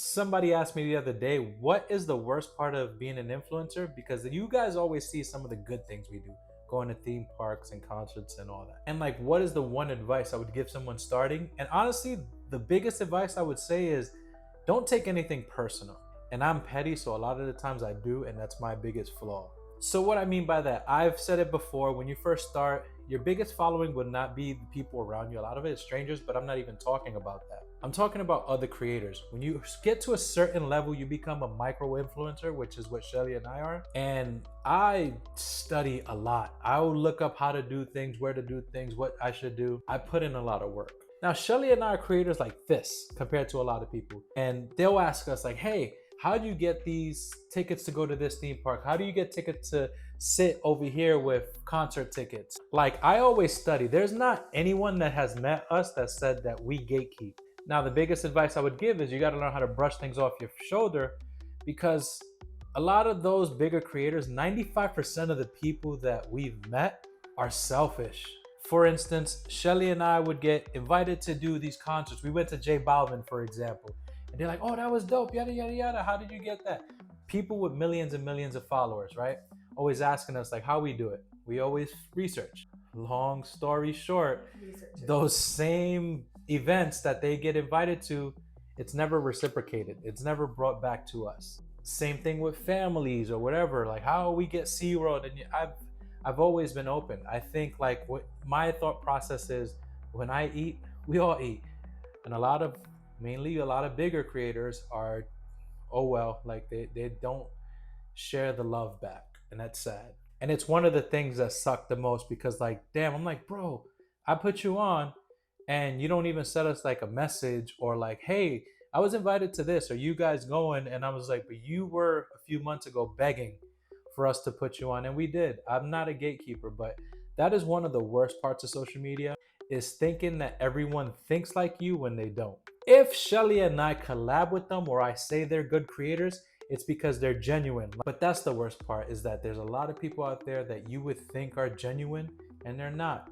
Somebody asked me the other day, what is the worst part of being an influencer? Because you guys always see some of the good things we do, going to theme parks and concerts and all that. And like, what is the one advice I would give someone starting? And honestly, the biggest advice I would say is don't take anything personal. And I'm petty, so a lot of the times I do, and that's my biggest flaw. So what I mean by that, I've said it before, when you first start, your biggest following would not be the people around you. A lot of it is strangers, but I'm not even talking about that. I'm talking about other creators. When you get to a certain level, you become a micro influencer, which is what Shelly and I are. And I study a lot. I will look up how to do things, where to do things, what I should do. I put in a lot of work. Now, Shelly and I are creators like this compared to a lot of people. And they'll ask us like, hey, how do you get these tickets to go to this theme park? How do you get tickets to sit over here with concert tickets? Like, I always study. There's not anyone that has met us that said that we gatekeep. Now, the biggest advice I would give is you got to learn how to brush things off your shoulder, because a lot of those bigger creators, 95% of the people that we've met are selfish. For instance, Shelly and I would get invited to do these concerts. We went to J Balvin, for example. And they're like, oh, that was dope, yada, yada, yada. How did you get that? People with millions and millions of followers, right? Always asking us, like, how we do it. We always research. Long story short, those same events that they get invited to, it's never reciprocated. It's never brought back to us. Same thing with families or whatever. Like, how we get SeaWorld. And I've always been open. I think, like, what my thought process is, when I eat, we all eat. And mainly a lot of bigger creators are, oh well, like they don't share the love back, and that's sad. And it's one of the things that suck the most, because like, damn, I'm like, bro, I put you on and you don't even send us like a message or like, hey, I was invited to this, are you guys going? And I was like, but you were a few months ago begging for us to put you on, and we did. I'm not a gatekeeper, but that is one of the worst parts of social media, is thinking that everyone thinks like you when they don't. If Shelly and I collab with them, or I say they're good creators, it's because they're genuine. But that's the worst part, is that there's a lot of people out there that you would think are genuine and they're not.